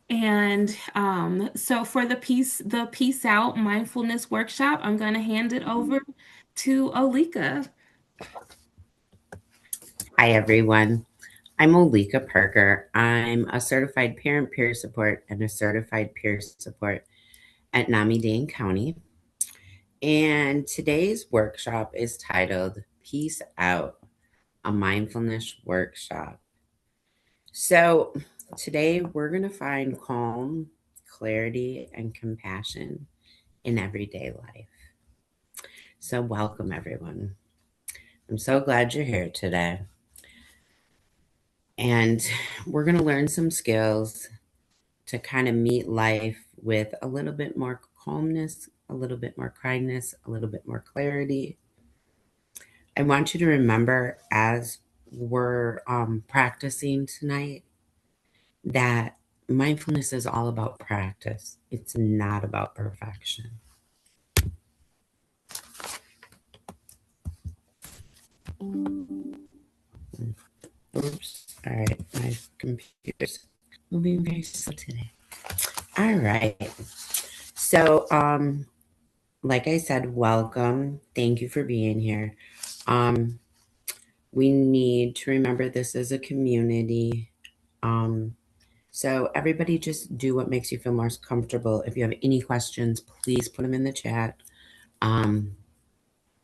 And so for the Peace Out Mindfulness Workshop, I'm going to hand it over to Alika. Hi, everyone. I'm Olika Parker. I'm a certified parent peer support and a certified peer support at Nami-Dane County. And today's workshop is titled Peace Out, a mindfulness workshop. So today we're going to find calm, clarity, and compassion in everyday life. So welcome, everyone. I'm so glad you're here today. And we're going to learn some skills to kind of meet life with a little bit more calmness, a little bit more kindness, a little bit more clarity. I want you to remember as we're practicing tonight that mindfulness is all about practice, it's not about perfection. Oops. All right. My computer's moving very slow today. All right. So, like I said, welcome. Thank you for being here. Um, we need to remember this is a community. Um, so everybody just do what makes you feel most comfortable. If you have any questions, please put them in the chat. Um,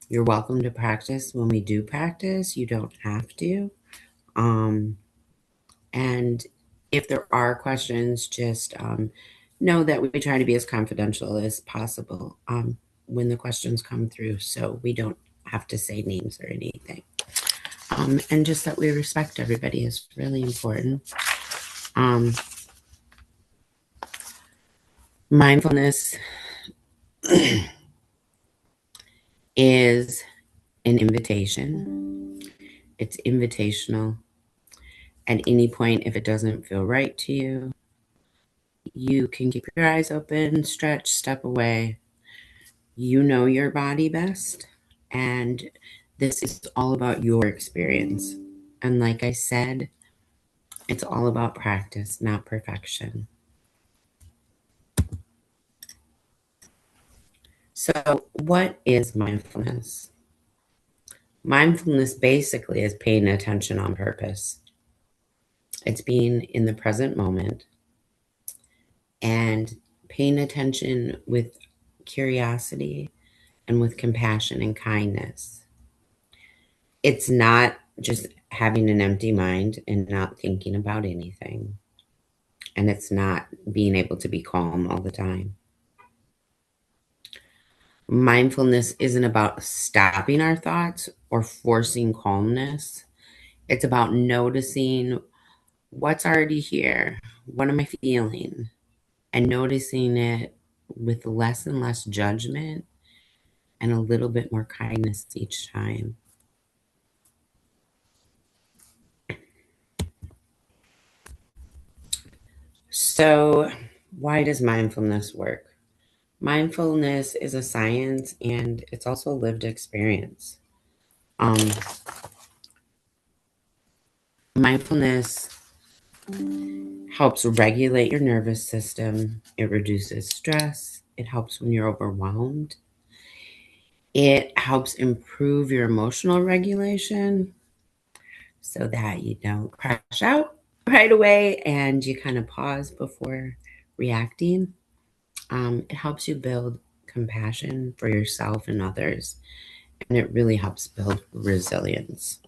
you're welcome to practice when we do practice. You don't have to. Um, and if there are questions, just know that we try to be as confidential as possible when the questions come through, so we don't have to say names or anything. And just that we respect everybody is really important. Um, Mindfulness is an invitation. It's invitational. At any point, if it doesn't feel right to you, you can keep your eyes open, stretch, step away. You know your body best. And this is all about your experience. And like I said, it's all about practice, not perfection. So, what is mindfulness? Mindfulness basically is paying attention on purpose. It's being in the present moment and paying attention with curiosity and with compassion and kindness. It's not just having an empty mind and not thinking about anything. And it's not being able to be calm all the time. Mindfulness isn't about stopping our thoughts or forcing calmness. It's about noticing what's already here. What am I feeling? And noticing it with less and less judgment and a little bit more kindness each time. So, why does mindfulness work? Mindfulness is a science and it's also a lived experience. Um, Mindfulness helps regulate your nervous system, it reduces stress, it helps when you're overwhelmed, it helps improve your emotional regulation so that you don't crash out right away and you kind of pause before reacting. It helps you build compassion for yourself and others, and it really helps build resilience.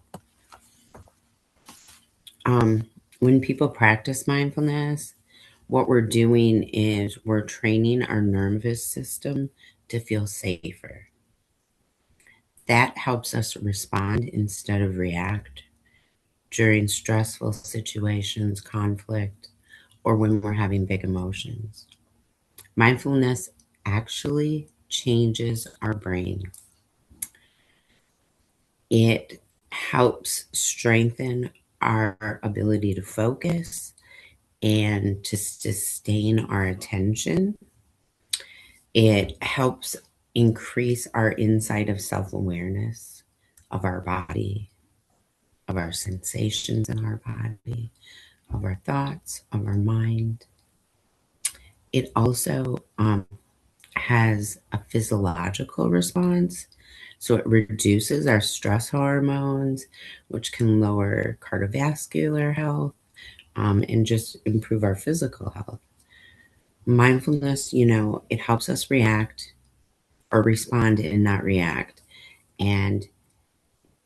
Um, when people practice mindfulness, what we're doing is we're training our nervous system to feel safer. That helps us respond instead of react during stressful situations, conflict, or when we're having big emotions. Mindfulness actually changes our brain. It helps strengthen our ability to focus and to sustain our attention. It helps increase our insight of self awareness of our body, of our sensations in our body, of our thoughts, of our mind. It also has a physiological response. So it reduces our stress hormones, which can lower cardiovascular health, and just improve our physical health. Mindfulness, it helps us react or respond and not react. And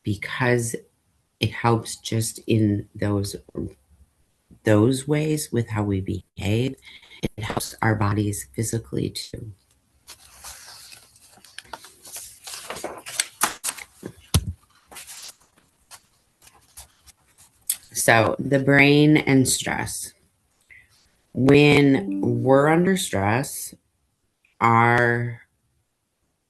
because it helps just in those ways with how we behave, it helps our bodies physically too. So the brain and stress. When we're under stress, our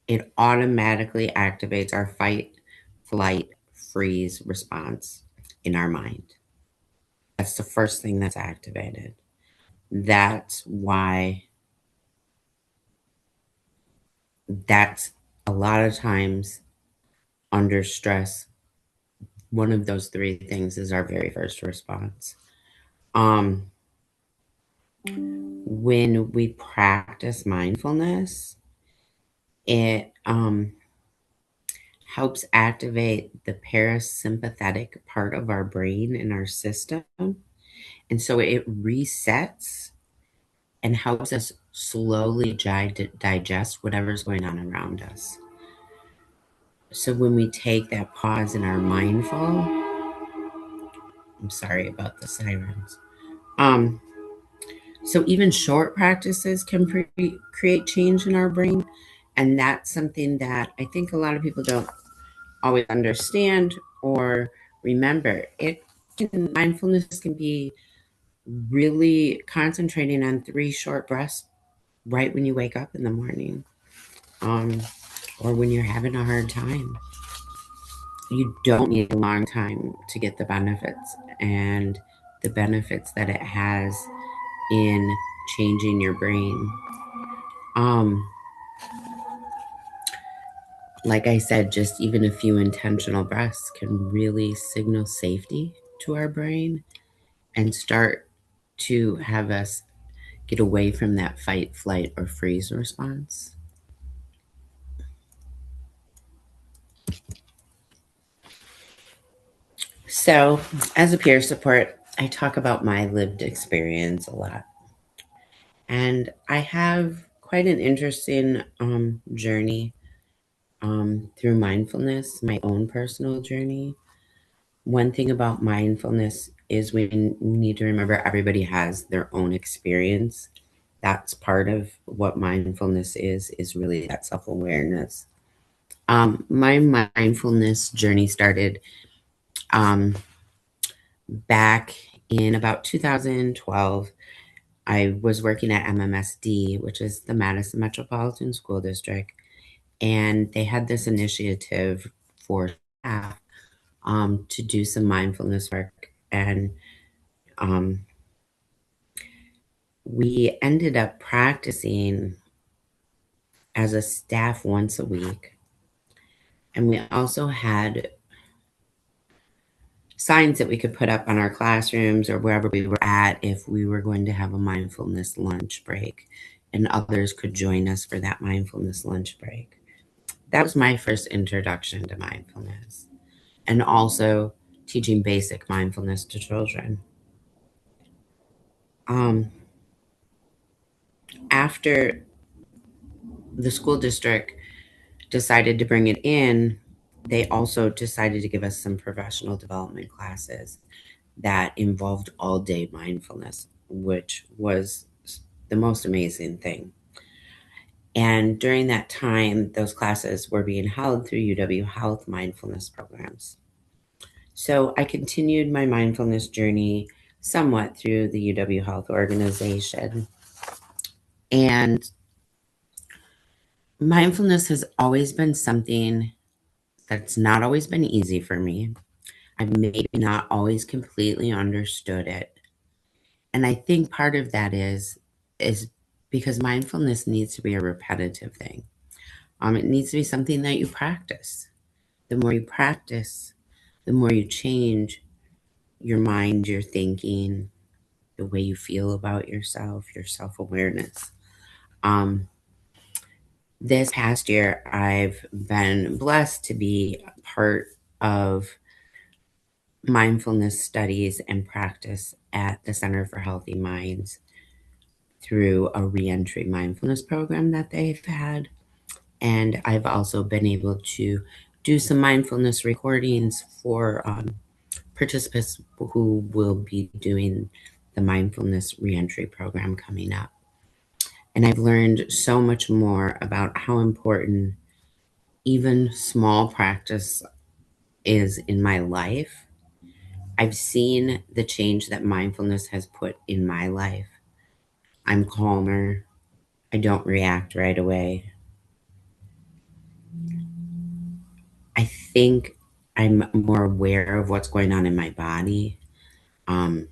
it automatically activates our fight, flight, freeze response in our mind. That's the first thing that's activated. That's why that's a lot of times under stress, one of those three things is our very first response. Um, when we practice mindfulness, it helps activate the parasympathetic part of our brain in our system. And so it resets and helps us slowly digest whatever's going on around us. So when we take that pause and are mindful, I'm sorry about the sirens. Um, so even short practices can create change in our brain. And that's something that I think a lot of people don't always understand or remember. Mindfulness can be really concentrating on three short breaths right when you wake up in the morning, um, or when you're having a hard time. You don't need a long time to get the benefits and the benefits that it has in changing your brain. Um, like I said, just even a few intentional breaths can really signal safety to our brain and start to have us get away from that fight, flight, or freeze response. So, as a peer support, I talk about my lived experience a lot. And I have quite an interesting journey through mindfulness, my own personal journey. One thing about mindfulness is we need to remember everybody has their own experience. That's part of what mindfulness is really that self-awareness. My mindfulness journey started um, back in about 2012. I was working at MMSD, which is the Madison Metropolitan School District, and they had this initiative for staff to do some mindfulness work. And um, we ended up practicing as a staff once a week. And we also had signs that we could put up on our classrooms or wherever we were at if we were going to have a mindfulness lunch break, and others could join us for that mindfulness lunch break. That was my first introduction to mindfulness, and also teaching basic mindfulness to children. Um, After the school district decided to bring it in, they also decided to give us some professional development classes that involved all day mindfulness, which was the most amazing thing. And during that time, those classes were being held through UW Health mindfulness programs. So I continued my mindfulness journey somewhat through the UW Health organization. And mindfulness has always been something that's not always been easy for me. I've maybe not always completely understood it. And I think part of that is because mindfulness needs to be a repetitive thing. It needs to be something that you practice. The more you practice, the more you change your mind, your thinking, the way you feel about yourself, your self awareness. Um, this past year, I've been blessed to be a part of mindfulness studies and practice at the Center for Healthy Minds through a reentry mindfulness program that they've had. And I've also been able to do some mindfulness recordings for participants who will be doing the mindfulness reentry program coming up. And I've learned so much more about how important even small practice is in my life. I've seen the change that mindfulness has put in my life. I'm calmer. I don't react right away. I think I'm more aware of what's going on in my body. Um,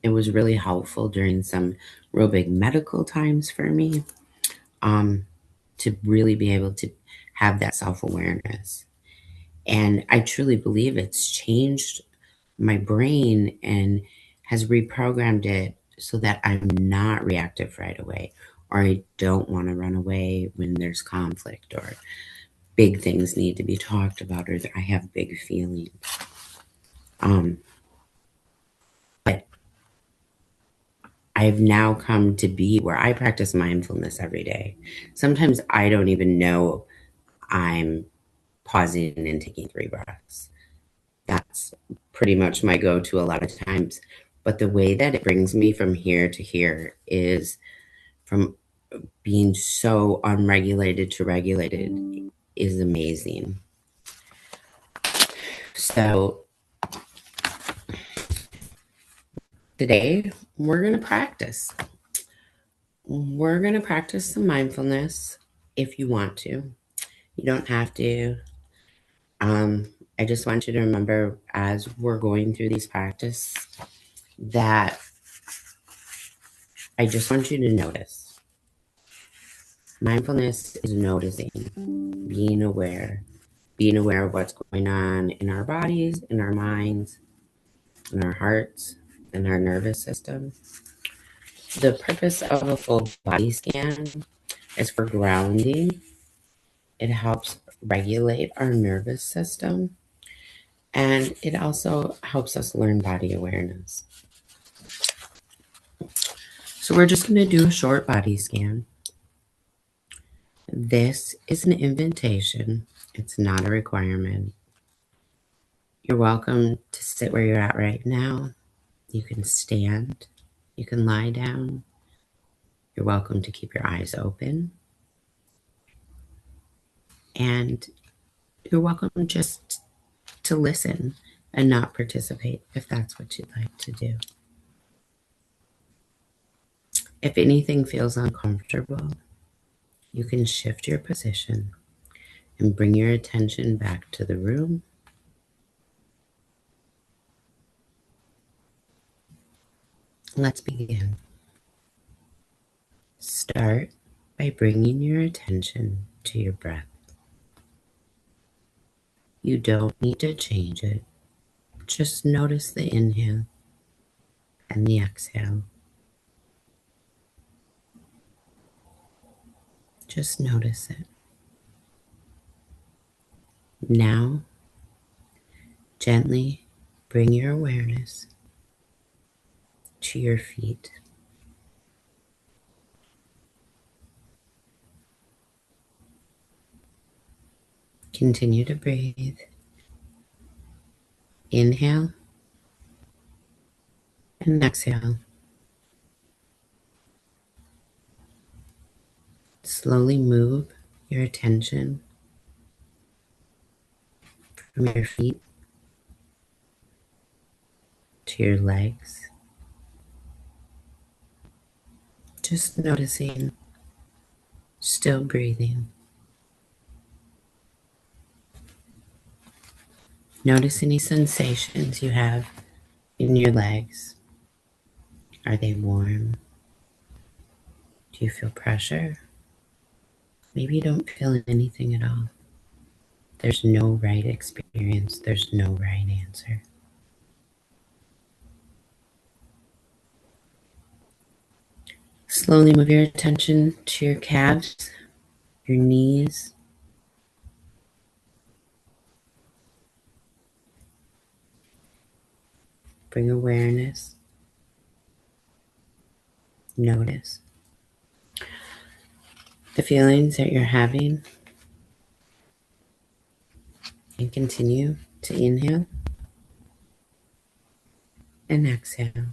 it was really helpful during some real big medical times for me, um, to really be able to have that self awareness. And I truly believe it's changed my brain and has reprogrammed it so that I'm not reactive right away, or I don't want to run away when there's conflict or big things need to be talked about, or I have big feelings. Um, but I've now come to be where I practice mindfulness every day. Sometimes I don't even know I'm pausing and taking 3 breaths. That's pretty much my go to a lot of times. But the way that it brings me from here to here is from being so unregulated to regulated is amazing. So today we're going to practice. We're going to practice some mindfulness if you want to. You don't have to. I just want you to remember as we're going through these practice that I just want you to notice. Mindfulness is noticing, being aware of what's going on in our bodies, in our minds, in our hearts, in our nervous system. The purpose of a full body scan is for grounding. It helps regulate our nervous system, and it also helps us learn body awareness. So we're just going to do a short body scan. This is an invitation. It's not a requirement. You're welcome to sit where you're at right now. You can stand. You can lie down. You're welcome to keep your eyes open. And you're welcome just to listen and not participate if that's what you'd like to do. If anything feels uncomfortable, you can shift your position and bring your attention back to the room. Let's begin. Start by bringing your attention to your breath. You don't need to change it. Just notice the inhale and the exhale. Just notice it. Now, gently bring your awareness to your feet. Continue to breathe. Inhale and exhale. Slowly move your attention from your feet to your legs. Just noticing, still breathing. Notice any sensations you have in your legs. Are they warm? Do you feel pressure? Maybe you don't feel anything at all. There's no right experience. There's no right answer. Slowly move your attention to your calves, your knees. Bring awareness. Notice the feelings that you're having and continue to inhale and exhale.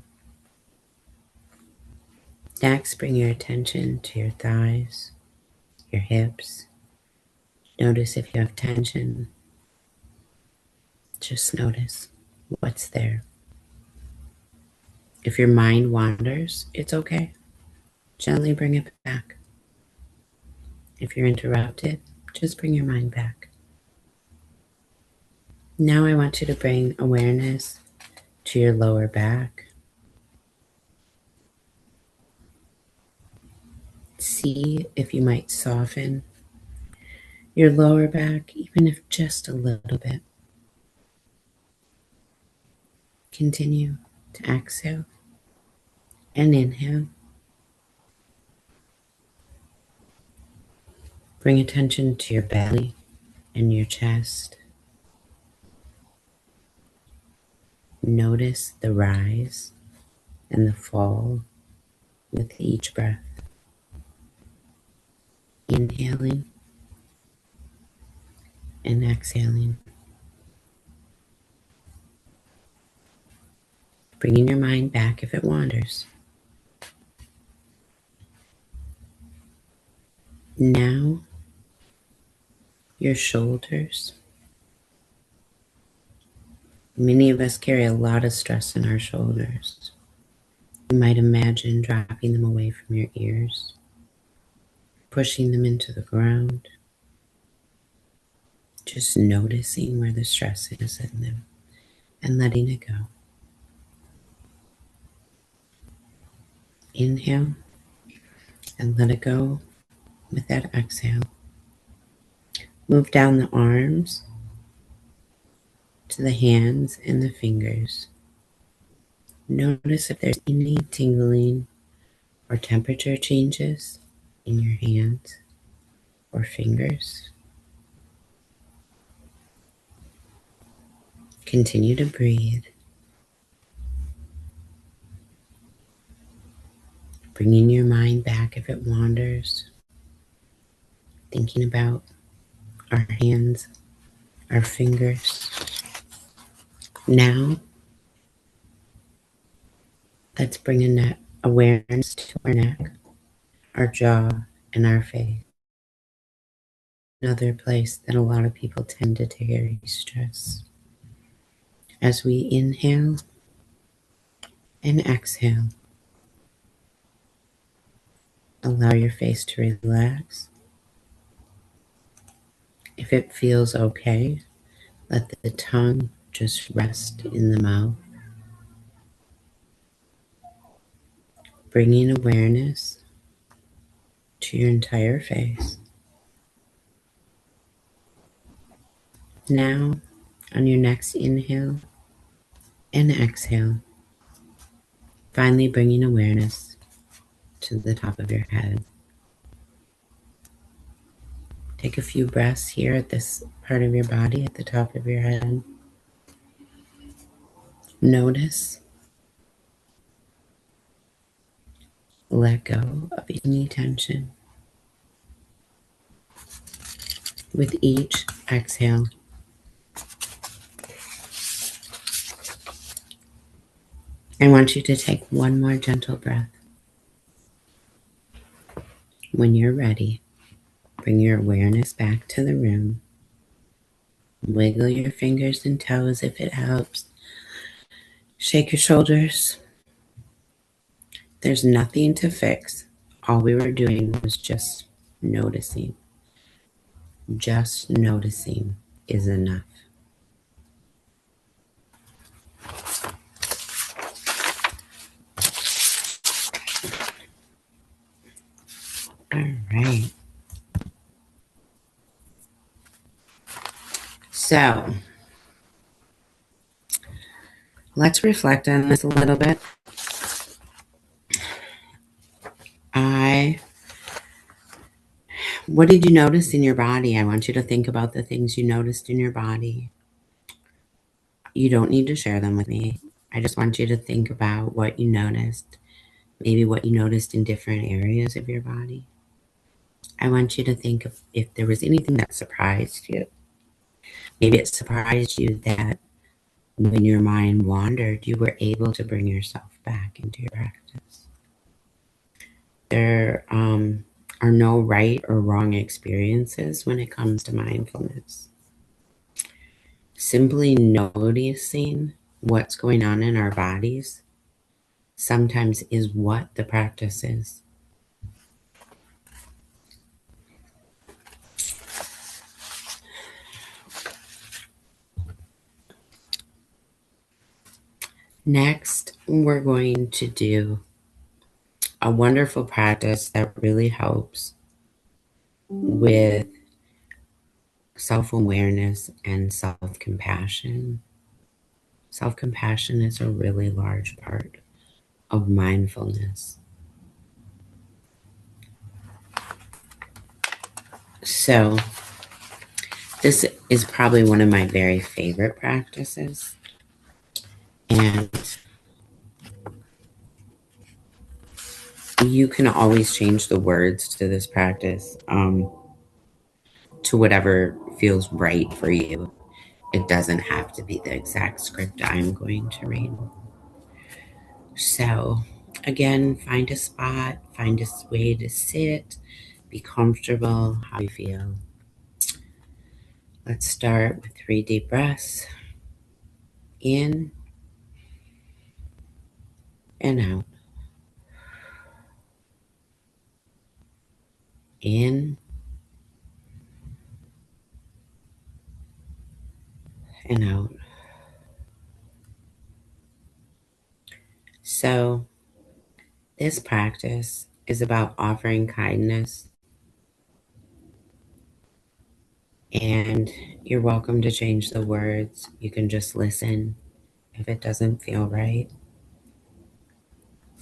Next, bring your attention to your thighs, your hips. Notice if you have tension. Just notice what's there. If your mind wanders, it's okay. Gently bring it back. If you're interrupted, just bring your mind back. Now I want you to bring awareness to your lower back. See if you might soften your lower back, even if just a little bit. Continue to exhale and inhale. Bring attention to your belly and your chest. Notice the rise and the fall with each breath. Inhaling and exhaling. Bringing your mind back if it wanders. Now, your shoulders. Many of us carry a lot of stress in our shoulders. You might imagine dropping them away from your ears, pushing them into the ground, just noticing where the stress is in them and letting it go. Inhale and let it go with that exhale. Move down the arms to the hands and the fingers. Notice if there's any tingling or temperature changes in your hands or fingers. Continue to breathe, bringing your mind back if it wanders, thinking about our hands, our fingers. Now, let's bring a awareness to our neck, our jaw, and our face. Another place that a lot of people tend to carry stress. As we inhale and exhale, allow your face to relax. If it feels okay, let the tongue just rest in the mouth, bringing awareness to your entire face. Now, on your next inhale and exhale, finally bringing awareness to the top of your head. Take a few breaths here at this part of your body, at the top of your head. Notice, let go of any tension. With each exhale, I want you to take one more gentle breath. When you're ready, bring your awareness back to the room. Wiggle your fingers and toes if it helps. Shake your shoulders. There's nothing to fix. All we were doing was just noticing. Just noticing is enough. All right. So let's reflect on this a little bit. I, what did you notice in your body? I want you to think about the things you noticed in your body. You don't need to share them with me. I just want you to think about what you noticed, maybe what you noticed in different areas of your body. I want you to think of if there was anything that surprised you. Maybe it surprised you that when your mind wandered, you were able to bring yourself back into your practice. There are no right or wrong experiences when it comes to mindfulness. Simply noticing what's going on in our bodies sometimes is what the practice is. Next, we're going to do a wonderful practice that really helps with self awareness and self compassion. Self compassion is a really large part of mindfulness. So, this is probably one of my very favorite practices. And you can always change the words to this practice to whatever feels right for you. It doesn't have to be the exact script I'm going to read. So, again, find a spot, find a way to sit, be comfortable, how you feel. Let's start with 3 deep breaths in and out, in and out. So, this practice is about offering kindness, and you're welcome to change the words. You can just listen if it doesn't feel right.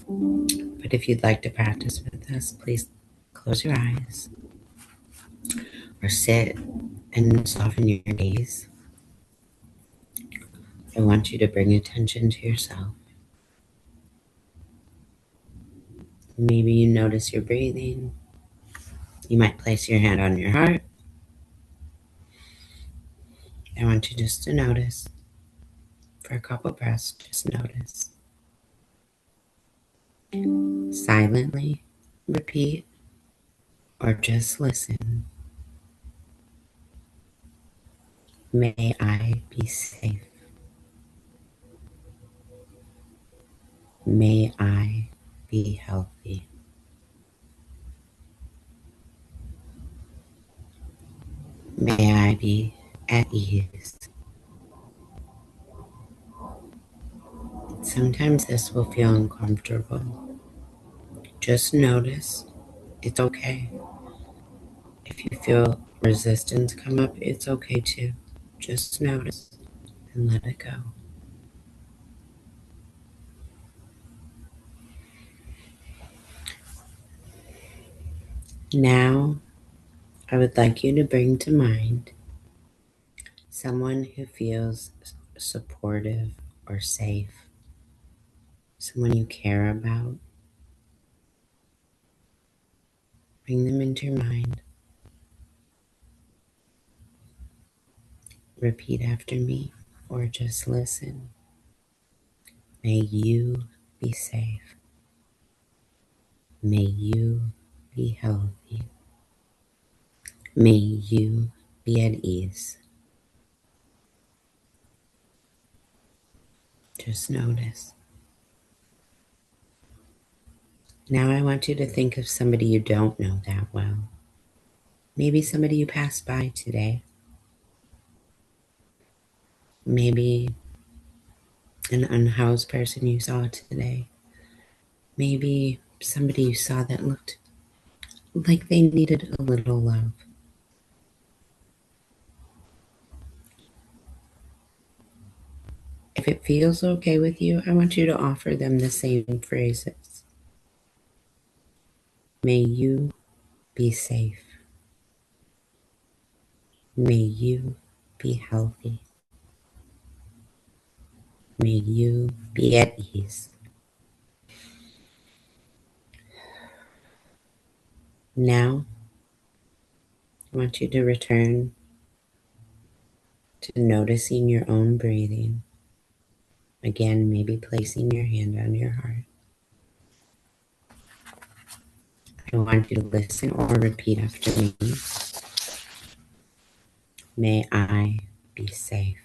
But if you'd like to practice with us, please close your eyes or sit and soften your gaze. I want you to bring attention to yourself. Maybe you notice your breathing. You might place your hand on your heart. I want you just to notice for a couple breaths, just notice. Silently repeat or just listen. May I be safe. May I be healthy. May I be at ease. Sometimes this will feel uncomfortable. Just notice. It's okay. If you feel resistance come up, it's okay too. Just notice and let it go. Now, I would like you to bring to mind someone who feels supportive or safe, someone you care about. Bring them into your mind. Repeat after me or just listen. May you be safe. May you be healthy. May you be at ease. Just notice. Now I want you to think of somebody you don't know that well. Maybe somebody you passed by today. Maybe an unhoused person you saw today. Maybe somebody you saw that looked like they needed a little love. If it feels okay with you, I want you to offer them the same phrases. May you be safe. May you be healthy. May you be at ease. Now, I want you to return to noticing your own breathing. Again, maybe placing your hand on your heart. I want you to listen or repeat after me. May I be safe.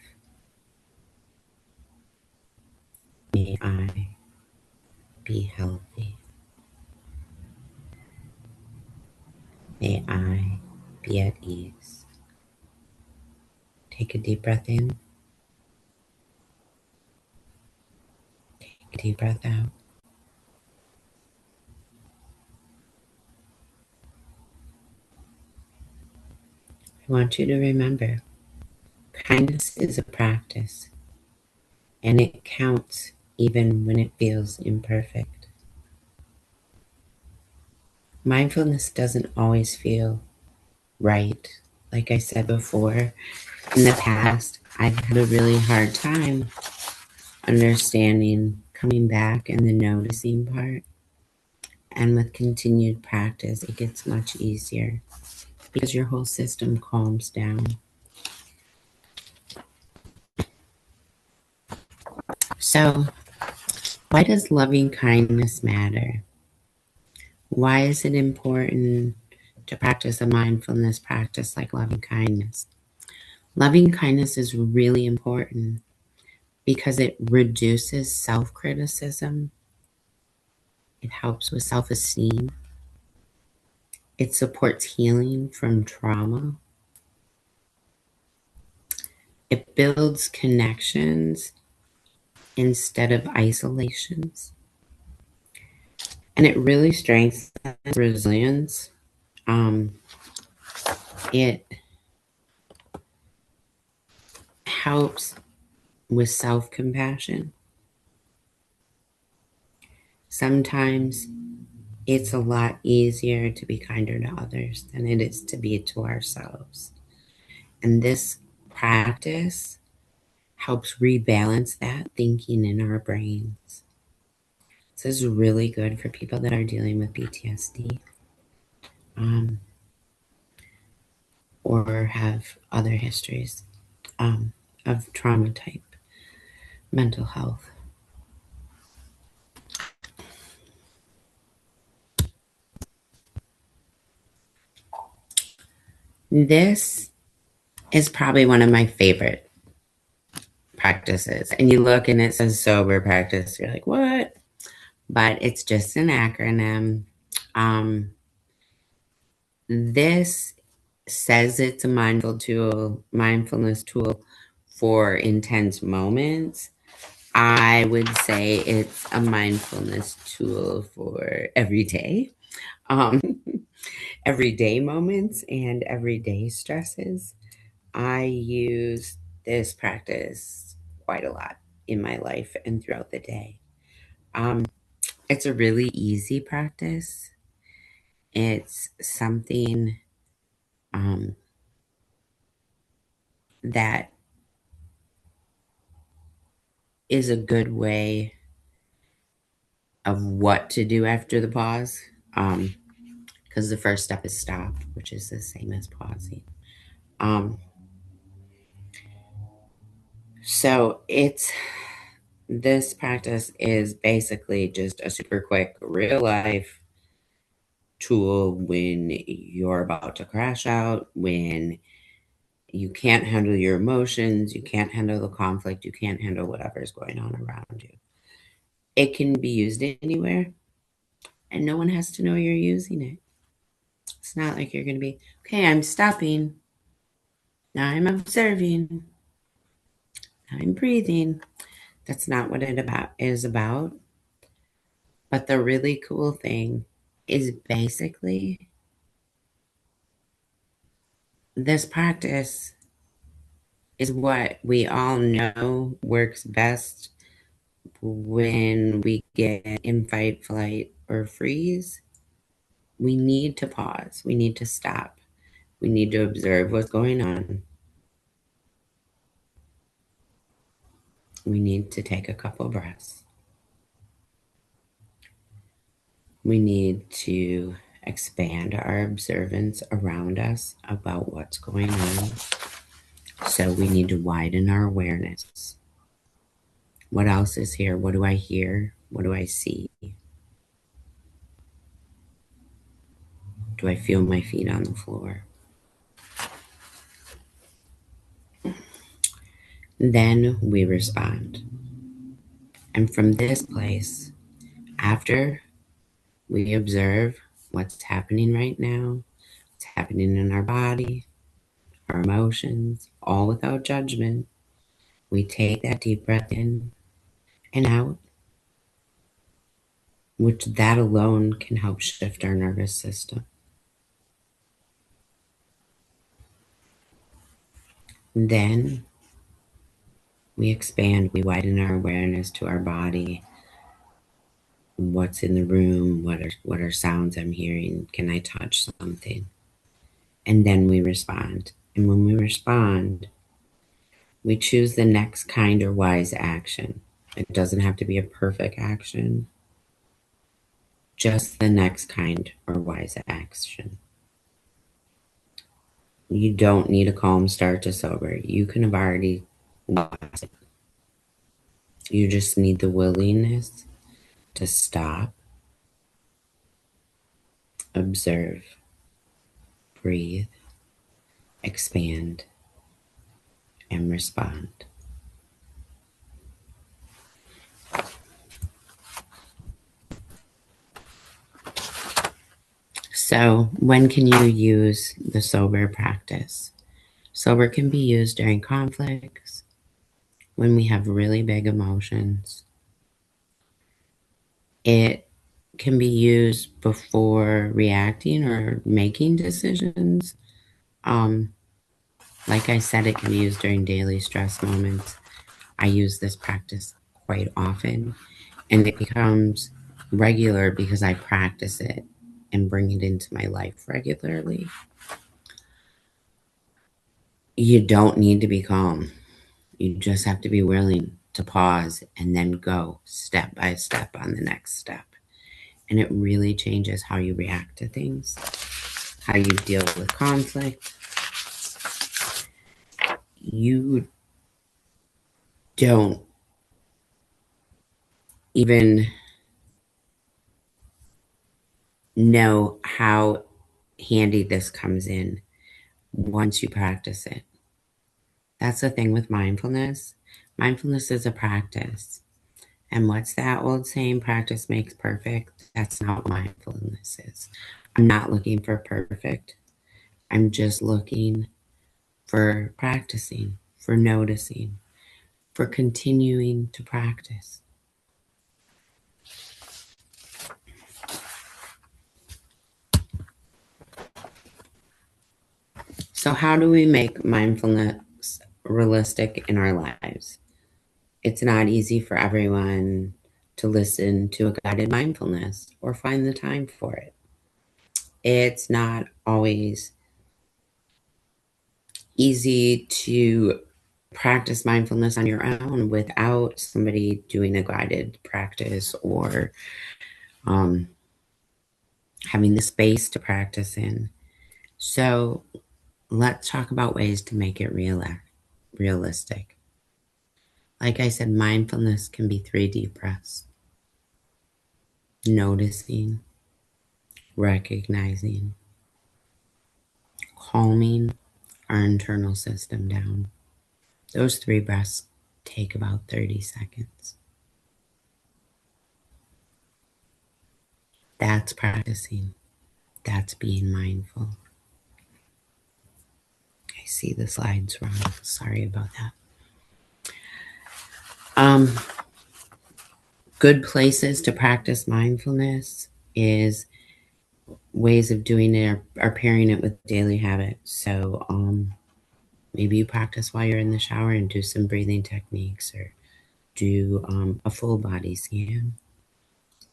May I be healthy. May I be at ease. Take a deep breath in. Take a deep breath out. I want you to remember kindness is a practice and it counts even when it feels imperfect. Mindfulness doesn't always feel right. Like I said before, in the past, I've had a really hard time understanding coming back and the noticing part. And with continued practice, it gets much easier because your whole system calms down. So, why does loving kindness matter? Why is it important to practice a mindfulness practice like loving kindness? Loving kindness is really important because it reduces self criticism, it helps with self esteem, it supports healing from trauma, it builds connections instead of isolations, and it really strengthens resilience. It helps with self compassion. Sometimes it's a lot easier to be kinder to others than it is to be to ourselves. And this practice helps rebalance that thinking in our brains. This is really good for people that are dealing with PTSD um, or have other histories of trauma type mental health. This is probably one of my favorite practices. And you look and it says sober practice. You're like, what? But it's just an acronym. Um, this says it's a mindfulness tool for intense moments. I would say it's a mindfulness tool for every day, um, everyday moments and everyday stresses. I use this practice quite a lot in my life and throughout the day. Um, it's a really easy practice. It's something um, that is a good way of what to do after the pause. Because the first step is stop, which is the same as pausing. Um, so it's this practice is basically just a super quick real life tool when you're about to crash out, when you can't handle your emotions, you can't handle the conflict, you can't handle whatever's going on around you. It can be used anywhere, and no one has to know you're using it. It's not like you're going to be, okay, I'm stopping. Now I'm observing. Now I'm breathing. That's not what it is about. But the really cool thing is basically this practice is what we all know works best when we get in fight, flight, or freeze. we need to pause. We need to stop. We need to observe what's going on. We need to take a couple breaths. We need to expand our observance around us about what's going on. So we need to widen our awareness. What else is here? What do I hear? What do I see? Do I feel my feet on the floor? Then we respond. And from this place, after we observe what's happening right now, what's happening in our body, our emotions, all without judgment, we take that deep breath in and out, which that alone can help shift our nervous system. Then we expand, we widen our awareness to our body. What's in the room? What are sounds I'm hearing? Can I touch something? And then we respond. And when we respond, we choose the next kind or wise action. It doesn't have to be a perfect action, just the next kind or wise action. You don't need a calm start to sober. You can have already lost it. You just need the willingness to stop, observe, breathe, expand, and respond. So, when can you use the sober practice? Sober can be used during conflicts, when we have really big emotions. It can be used before reacting or making decisions. Um, like I said, it can be used during daily stress moments. I use this practice quite often, and it becomes regular because I practice it and bring it into my life regularly. You don't need to be calm. You just have to be willing to pause and then go step by step on the next step. And it really changes how you react to things, how you deal with conflict. You don't even know how handy this comes in once you practice it. That's the thing with mindfulness. Mindfulness is a practice. And what's that old saying? Practice makes perfect. That's not what mindfulness is. I'm not looking for perfect. I'm just looking for practicing, for noticing, for continuing to practice. So, how do we make mindfulness realistic in our lives? It's not easy for everyone to listen to a guided mindfulness or find the time for it. It's not always easy to practice mindfulness on your own without somebody doing a guided practice or um, having the space to practice in. So, let's talk about ways to make it realistic. Like I said, mindfulness can be 3 deep breaths, noticing, recognizing, calming our internal system down. Those 3 breaths take about 30 seconds. That's practicing. That's being mindful. I see the slides wrong. Sorry about that. Um, Good places to practice mindfulness is ways of doing it are pairing it with daily habits. So maybe you practice while you're in the shower and do some breathing techniques or do a full body scan.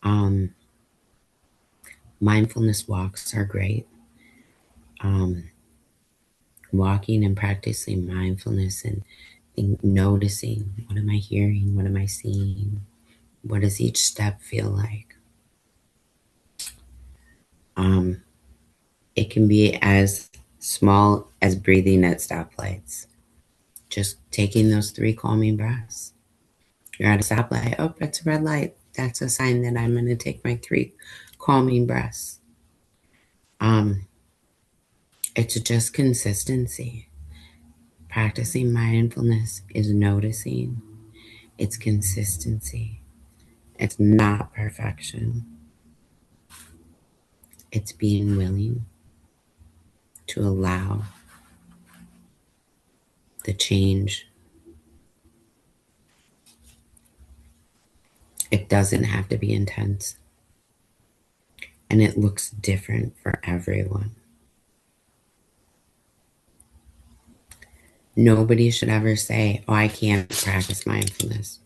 Um, Mindfulness walks are great. Um, Walking and practicing mindfulness and noticing, what am I hearing? What am I seeing? What does each step feel like? Um, it can be as small as breathing at stoplights, just taking those 3 calming breaths. You're at a stoplight. Oh, it's a red light. That's a sign that I'm going to take my 3 calming breaths. Um, it's just consistency. Practicing mindfulness is noticing. It's consistency. It's not perfection. It's being willing to allow the change. It doesn't have to be intense, and it looks different for everyone. Nobody should ever say, oh, I can't practice mindfulness.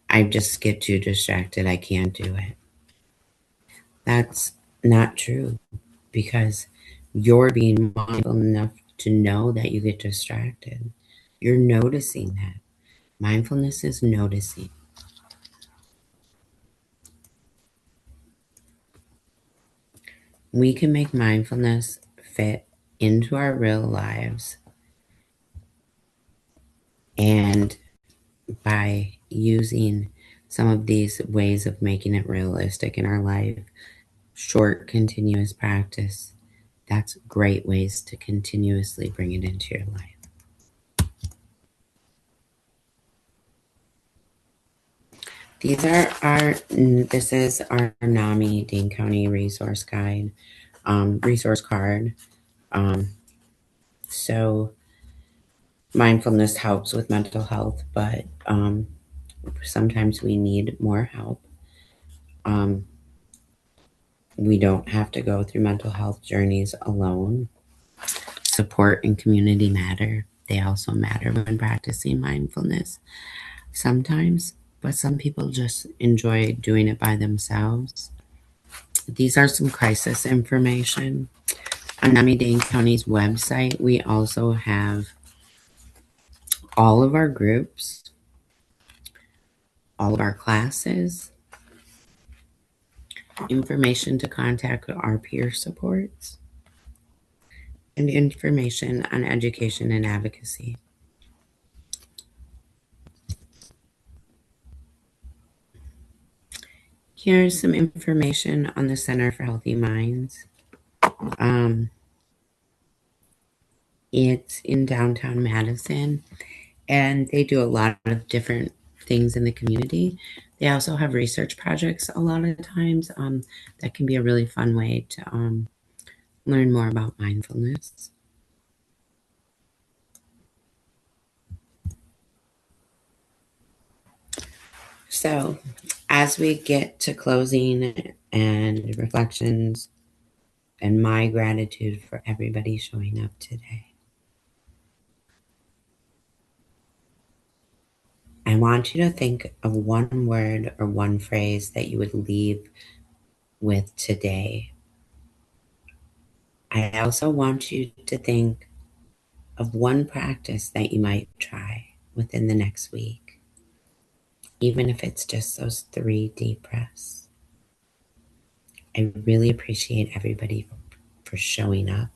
I just get too distracted. I can't do it. That's not true because you're being mindful enough to know that you get distracted. You're noticing that. Mindfulness is noticing. We can make mindfulness fit into our real lives, and by using some of these ways of making it realistic in our life, short, continuous practice, that's great ways to continuously bring it into your life. This is our NAMI Dane County resource guide, resource card. Um, so mindfulness helps with mental health, but sometimes we need more help. Um, we don't have to go through mental health journeys alone. Support and community matter. They also matter when practicing mindfulness sometimes, but some people just enjoy doing it by themselves. These are some crisis information. On Miami-Dade County's website, we also have all of our groups, all of our classes, information to contact our peer supports, and information on education and advocacy. Here's some information on the Center for Healthy Minds. Um, it's in downtown Madison, and they do a lot of different things in the community. They also have research projects a lot of times. That can be a really fun way to learn more about mindfulness. So, as we get to closing and reflections and my gratitude for everybody showing up today, I want you to think of one word or one phrase that you would leave with today. I also want you to think of one practice that you might try within the next week, even if it's just those 3 deep breaths. I really appreciate everybody for showing up,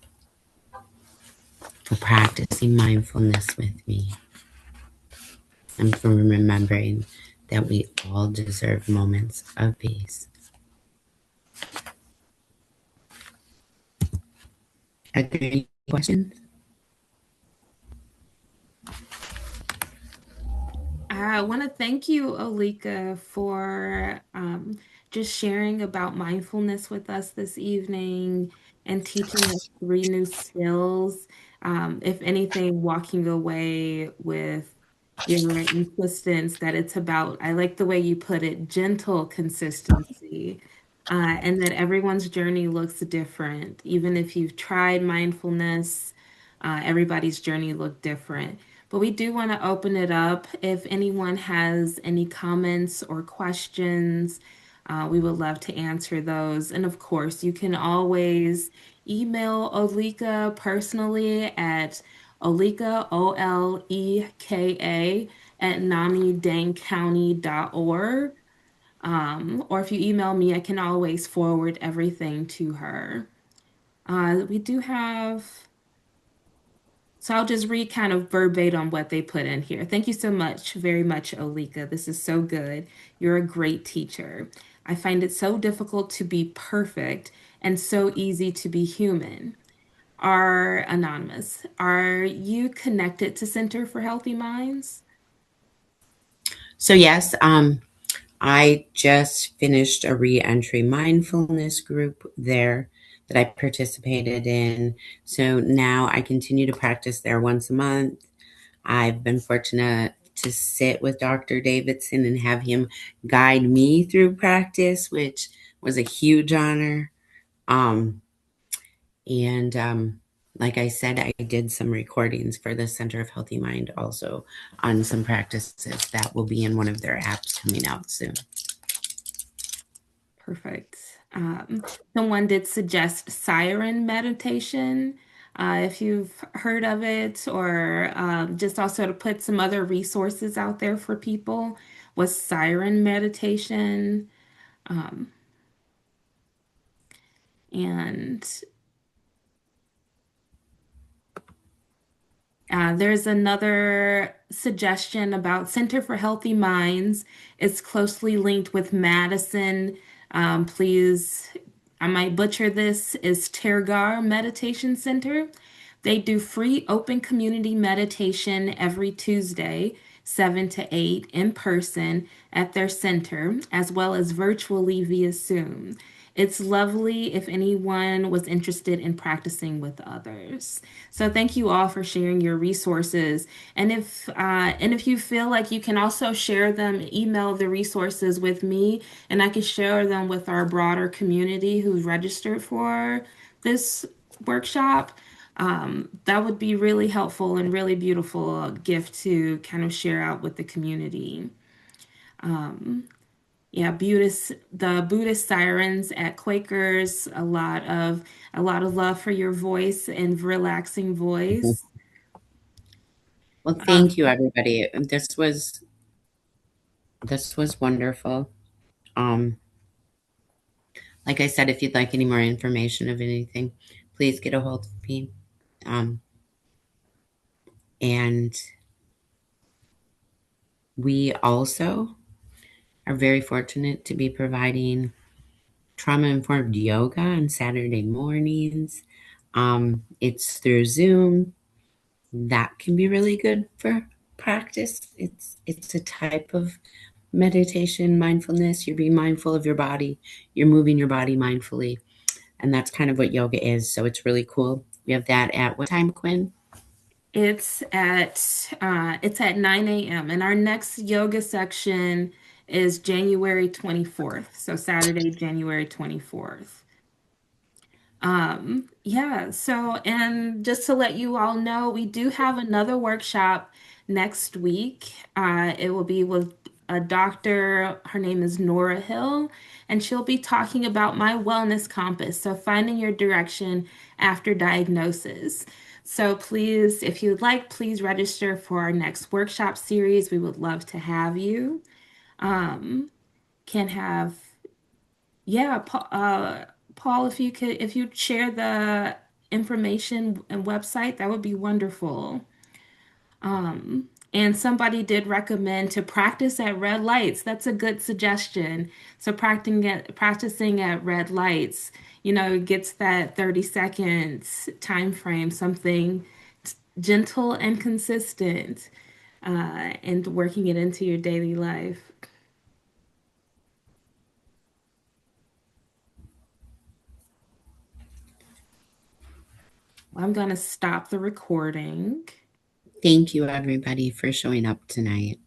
for practicing mindfulness with me, and for remembering that we all deserve moments of peace. Are there any questions? I want to thank you, Olika, for just sharing about mindfulness with us this evening and teaching us 3 new skills. If anything, walking away with your insistence that it's about, I like the way you put it, gentle consistency, and that everyone's journey looks different. Even if you've tried mindfulness, everybody's journey looked different. But we do want to open it up if anyone has any comments or questions. We would love to answer those. And of course, you can always email Olika personally at Oleka, Oleka, at NamiDaneCounty.org. Or if you email me, I can always forward everything to her. We do have, so I'll just read kind of verbatim what they put in here. Thank you so much, very much, Olika. This is so good. You're a great teacher. I find it so difficult to be perfect and so easy to be human. Are anonymous. Are you connected to Center for Healthy Minds? So, yes, I just finished a re-entry mindfulness group there that I participated in. So now I continue to practice there once a month. I've been fortunate to sit with Dr. Davidson and have him guide me through practice, which was a huge honor. Um, and like I said, I did some recordings for the Center of Healthy Mind also on some practices that will be in one of their apps coming out soon. Perfect. Someone did suggest siren meditation. If you've heard of it, or just also to put some other resources out there for people, was siren meditation. Um, and there's another suggestion about Center for Healthy Minds. It's closely linked with Madison. Please, I might butcher this, is Tergar Meditation Center. They do free open community meditation every Tuesday, 7 to 8 in person at their center, as well as virtually via Zoom. It's lovely if anyone was interested in practicing with others. So thank you all for sharing your resources. And if you feel like you can also share them, email the resources with me, and I can share them with our broader community who's registered for this workshop. That would be really helpful and really beautiful gift to kind of share out with the community. Yeah, the Buddhist sirens at Quakers, a lot of love for your voice and relaxing voice. Well, Uh, thank you, everybody. This was wonderful. Um, like I said, if you'd like any more information of anything, please get a hold of me. Um, and we also are very fortunate to be providing trauma informed yoga on Saturday mornings. It's through Zoom. That can be really good for practice. It's a type of meditation, mindfulness. You're being mindful of your body. You're moving your body mindfully, and that's kind of what yoga is. So it's really cool. We have that at what time, Quinn? it's at 9 a.m. and our next yoga section is January 24th. So Saturday, January 24th. Yeah, so and just to let you all know, we do have another workshop next week. It will be with a doctor. Her name is Nora Hill, and she'll be talking about my wellness compass. So finding your direction after diagnosis. So please, if you'd like, please register for our next workshop series. We would love to have you. Um, can have yeah, Paul, if you'd share the information and website, that would be wonderful. And somebody did recommend to practice at red lights. That's a good suggestion. So practicing at red lights, gets that 30 seconds time frame, something gentle and consistent, and working it into your daily life. I'm gonna stop the recording. Thank you, everybody, for showing up tonight.